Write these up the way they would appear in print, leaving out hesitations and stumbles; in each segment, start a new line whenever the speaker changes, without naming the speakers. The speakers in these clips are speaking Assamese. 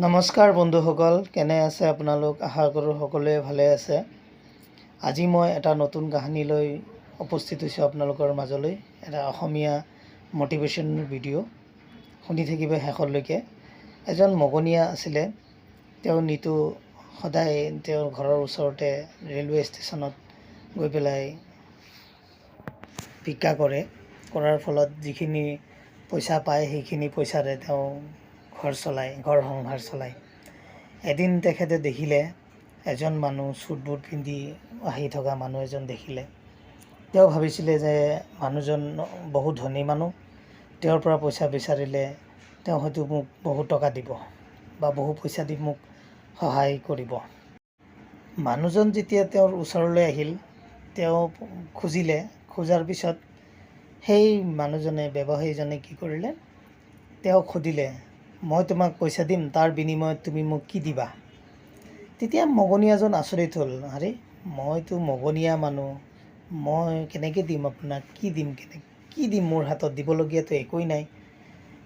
নমস্কাৰ বন্ধুসকল, কেনে আছে আপোনালোক? আশা কৰোঁ সকলোৱে ভালে আছে। আজি মই এটা নতুন কাহিনী লৈ উপস্থিত হৈছোঁ আপোনালোকৰ মাজলৈ। এটা অসমীয়া মটিভেশ্যন ভিডিঅ' শুনি থাকিব শেষলৈকে। এজন মগনীয়া আছিলে। তেওঁ নিতু সদায় তেওঁৰ ঘৰৰ ওচৰতে ৰেলৱে ষ্টেচনত গৈ পেলাই ভিক্ষা কৰাৰ ফলত যিখিনি পইচা পায় সেইখিনি পইচাৰে তেওঁ ঘৰ সংসাৰ চলায়। এদিন তেখেতে দেখিলে এজন মানুহ চুট বুট পিন্ধি আহি থকা মানুহ এজন দেখিলে। তেওঁ ভাবিছিলে যে মানুহজন বহুত ধনী মানুহ, তেওঁৰ পৰা পইচা বিচাৰিলে তেওঁ হয়তো মোক বহু টকা দিব বা বহু পইচা দি মোক সহায় কৰিব। মানুহজন যেতিয়া তেওঁৰ ওচৰলৈ আহিল, তেওঁ খোজাৰ পিছত সেই মানুহজনে, ব্যৱসায়ীজনে কি কৰিলে, তেওঁক সুধিলে, মই তোমাক পইচা দিম, তাৰ বিনিময়ত তুমি মোক কি দিবা? তেতিয়া মগনীয়াজন আচৰিত হ'ল, আৰে মইতো মগনীয়া মানুহ, মই কেনেকৈ দিম আপোনাক? কি দিম? মোৰ হাতত দিবলগীয়াতো একোৱেই নাই।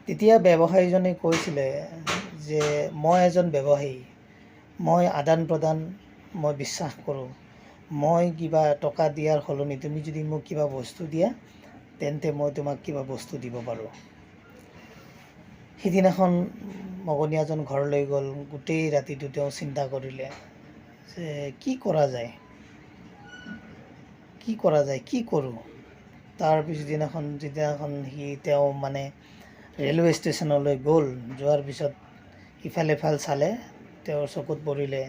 তেতিয়া ব্যৱসায়ীজনে কৈছিলে যে মই এজন ব্যৱসায়ী, মই আদান প্ৰদান মই বিশ্বাস কৰোঁ। মই কিবা টকা দিয়াৰ সলনি তুমি যদি মোক কিবা বস্তু দিয়া, তেন্তে মই তোমাক কিবা বস্তু দিব পাৰোঁ। সিদিনাখন মগনীয়াজন ঘৰলৈ গ'ল। গোটেই ৰাতিটো তেওঁ চিন্তা কৰিলে যে কি কৰা যায়, কি কৰোঁ। তাৰ পিছদিনাখন তেওঁ ৰেলৱে ষ্টেচনলৈ গ'ল। যোৱাৰ পিছত ইফাল চালে, তেওঁৰ চকুত পৰিলে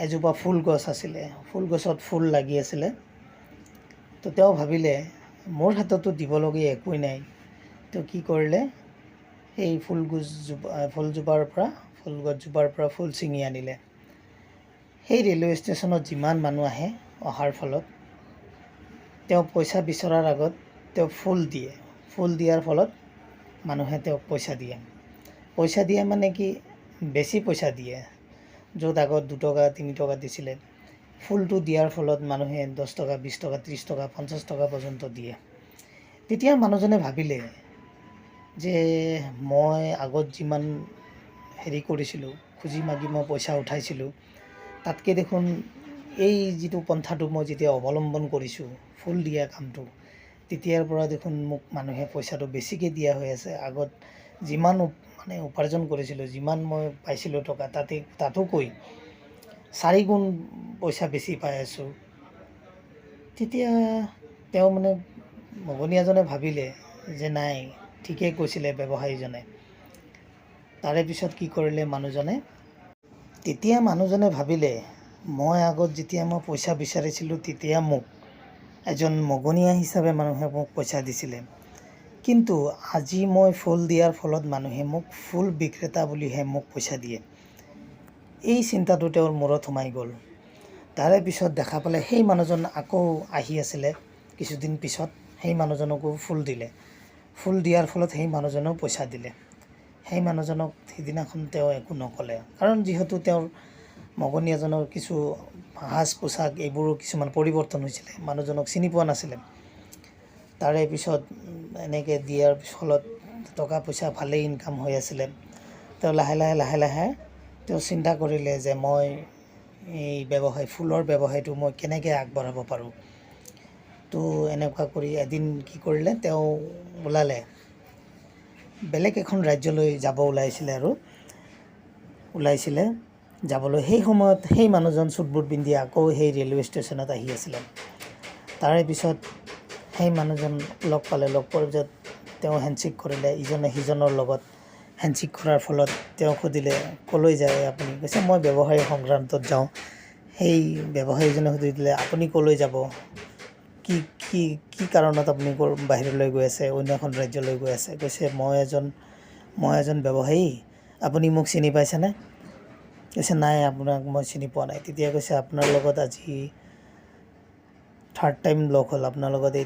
এজোপা ফুল গছ আছিলে। ফুল গছত ফুল লাগি আছিলে। তো তেওঁ ভাবিলে মোৰ হাততো দিবলগীয়া একোৱেই নাই। তেওঁ কি কৰিলে, সেই ফুলগছজোপাৰ পৰা ফুল ছিঙি আনিলে। সেই ৰেলৱে ষ্টেচনত যিমান মানুহ আহে, অহাৰ ফলত তেওঁ পইচা বিচৰাৰ আগত তেওঁ ফুল দিয়াৰ ফলত মানুহে তেওঁক পইচা দিয়ে মানে কি, বেছি পইচা দিয়ে। য'ত আগত 2 টকা 3 টকা দিছিলে, ফুলটো দিয়াৰ ফলত মানুহে 10 টকা 20 টকা 30 টকা 50 টকা পৰ্যন্ত দিয়ে। তেতিয়া মানুহজনে ভাবিলে যে মই আগত যিমান কৰিছিলোঁ, খুজি মাগি মই পইচা উঠাইছিলোঁ, তাতকৈ দেখোন এই যিটো পন্থাটো মই যেতিয়া অৱলম্বন কৰিছোঁ, ফুল দিয়া কামটো, তেতিয়াৰ পৰা দেখোন মোক মানুহে পইচাটো বেছিকৈ দিয়া হৈ আছে। আগত যিমান উপাৰ্জন কৰিছিলোঁ, যিমান মই পাইছিলোঁ টকা, তাতোকৈ 4 গুণ পইচা বেছি পাই আছোঁ। তেতিয়া তেওঁ মগনীয়াজনে ভাবিলে যে নাই, ঠিকেই কৈছিলে ব্যৱসায়ীজনে। তাৰে পিছত কি কৰিলে মানুহজনে ভাবিলে, মই আগত যেতিয়া মই পইচা বিচাৰিছিলোঁ, তেতিয়া মোক এজন মগনীয়া হিচাপে মানুহে মোক পইচা দিছিলে। কিন্তু আজি মই ফুল দিয়াৰ ফলত মানুহে মোক ফুল বিক্ৰেতা বুলিহে মোক পইচা দিয়ে। এই চিন্তাটো তেওঁৰ মূৰত সোমাই গ'ল। তাৰে পিছত দেখা পালে সেই মানুহজন আকৌ আহি আছিলে। কিছুদিন পিছত সেই মানুহজনকো ফুল দিলে। ফুল দিয়াৰ ফলত সেই মানুহজনেও পইচা দিলে। সেই মানুহজনক সিদিনাখন তেওঁ একো নক'লে, কাৰণ যিহেতু তেওঁৰ মগনীয়াজনৰ কিছু সাজ পোছাক এইবোৰো কিছুমান পৰিৱৰ্তন হৈছিলে, মানুহজনক চিনি পোৱা নাছিলে। তাৰে পিছত এনেকৈ দিয়াৰ ফলত টকা পইচা ভালেই ইনকাম হৈ আছিলে। তেওঁ লাহে লাহে তেওঁ চিন্তা কৰিলে যে মই এই ফুলৰ ব্যৱসায়টো মই কেনেকৈ আগবঢ়াব পাৰোঁ। তো এনেকুৱা কৰি এদিন কি কৰিলে, তেওঁ বেলেগ এখন ৰাজ্যলৈ যাব ওলাইছিলে যাবলৈ। সেই সময়ত সেই মানুহজন চুট বুট পিন্ধি আকৌ সেই ৰেলৱে ষ্টেচনত আহি আছিলে। তাৰে পিছত সেই মানুহজন লগ পোৱাৰ পিছত তেওঁ হেণ্ডশ্বেক কৰিলে ইজনে সিজনৰ লগত। হেণ্ডশ্বেক কৰাৰ ফলত তেওঁ সুধিলে, ক'লৈ যায় আপুনি? কৈছে মই ব্যৱসায়ী সংক্ৰান্তত যাওঁ। সেই ব্যৱসায়ীজনে সুধি দিলে, আপুনি ক'লৈ যাব? কি কাৰণত আপুনি বাহিৰলৈ গৈ আছে, অন্য এখন ৰাজ্যলৈ গৈ আছে? কৈছে মই এজন ব্যৱসায়ী, আপুনি মোক চিনি পাইছেনে? কৈছে নাই, আপোনাক মই চিনি পোৱা নাই। তেতিয়া কৈছে আপোনাৰ লগত আজি 3rd টাইম লগ হ'ল, আপোনাৰ লগত এই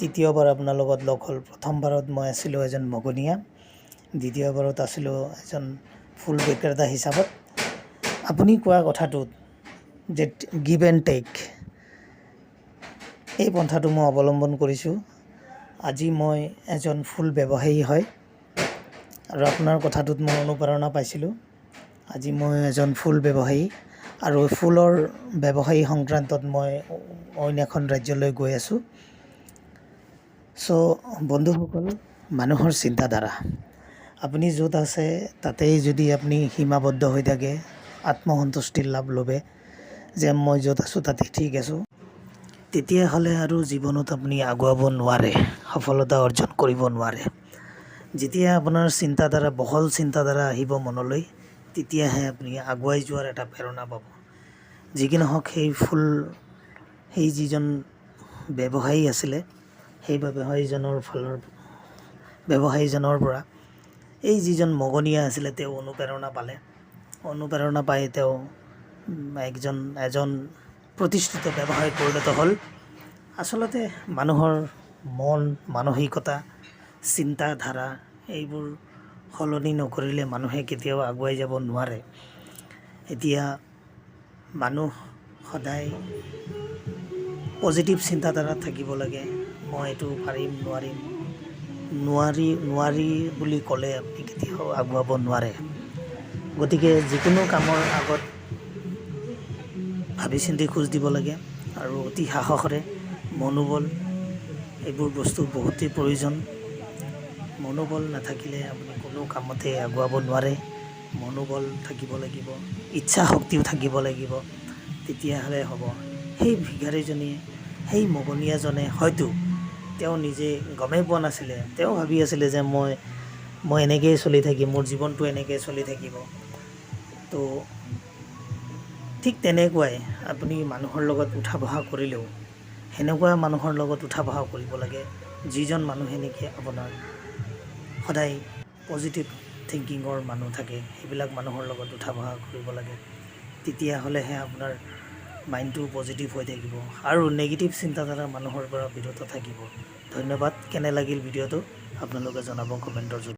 3য়বাৰ আপোনাৰ লগত লগ হ'ল। প্ৰথমবাৰত মই আছিলোঁ এজন মগনীয়া, দ্বিতীয়বাৰত আছিলোঁ এজন ফুল বিক্ৰেতা হিচাপত। আপুনি কোৱা কথাটোত যে গিভ এণ্ড টেক, এই পন্থাটো মই অৱলম্বন কৰিছোঁ। আজি মই এজন ফুল ব্যৱসায়ী হয়। আৰু আপোনাৰ কথাটোত মই অনুপ্ৰেৰণা পাইছিলোঁ। আজি মই এজন ফুল ব্যৱসায়ী আৰু ফুলৰ ব্যৱসায়ী সংক্ৰান্তত মই অইন এখন ৰাজ্যলৈ গৈ আছোঁ। বন্ধুসকল, মানুহৰ চিন্তাধাৰা, আপুনি য'ত আছে তাতেই যদি আপুনি সীমাবদ্ধ হৈ থাকে, আত্মসন্তুষ্টিৰ লাভ ল'বে যে মই য'ত আছোঁ তাতে ঠিক আছোঁ, তেতিয়াহ'লে আৰু জীৱনত আপুনি আগুৱাব নোৱাৰে, সফলতা অৰ্জন কৰিব নোৱাৰে। যেতিয়া আপোনাৰ চিন্তাধাৰা বহল চিন্তাধাৰা আহিব মনলৈ, তেতিয়াহে আপুনি আগুৱাই যোৱাৰ এটা প্ৰেৰণা পাব। যি কি নহওক, সেই যিজন ব্যৱসায়ী আছিলে, সেই ব্যৱসায়ীজনৰ পৰা এই যিজন মগনীয়া আছিলে তেওঁ অনুপ্ৰেৰণা পাই তেওঁ এজন প্ৰতিষ্ঠিত ব্যৱসায়ী পৰিণত হ'ল। আচলতে মানুহৰ মন, মানসিকতা, চিন্তাধাৰা এইবোৰ সলনি নকৰিলে মানুহে কেতিয়াও আগুৱাই যাব নোৱাৰে। এতিয়া মানুহ সদায় পজিটিভ চিন্তাধাৰাত থাকিব লাগে। মই এইটো পাৰিম, নোৱাৰি বুলি ক'লে আপুনি কেতিয়াও আগুৱাব নোৱাৰে। গতিকে যিকোনো কামৰ আগত ভাবি চিন্তি খোজ দিব লাগে আৰু অতি সাহসেৰে মনোবল এইবোৰ বস্তু বহুতেই প্ৰয়োজন। মনোবল নাথাকিলে আপুনি কোনো কামতে আগুৱাব নোৱাৰে। মনোবল থাকিব লাগিব, ইচ্ছা শক্তিও থাকিব লাগিব, তেতিয়াহ'লে হ'ব। সেই ভিখাৰীজনে, সেই মগনীয়াজনে হয়তো তেওঁ নিজে গমেই পোৱা নাছিলে, তেওঁ ভাবি আছিলে যে মই এনেকৈয়ে চলি থাকিম, মোৰ জীৱনটো এনেকৈয়ে চলি থাকিব। তো ঠিক তেনেকুৱাই আপুনি মানুহৰ লগত উঠা বহা কৰিলেও সেনেকুৱা মানুহৰ লগত উঠা বহা কৰিব লাগে, যিজন মানুহে নেকি আপোনাৰ সদায় পজিটিভ থিংকিঙৰ মানুহ থাকে, সেইবিলাক মানুহৰ লগত উঠা বহা কৰিব লাগে। তেতিয়াহ'লেহে আপোনাৰ মাইণ্ডটো পজিটিভ হৈ থাকিব আৰু নেগেটিভ চিন্তাধাৰা মানুহৰ পৰা বিৰত থাকিব। ধন্যবাদ। কেনে লাগিল ভিডিঅ'টো আপোনালোকে জনাব কমেণ্টৰ যোগেদি।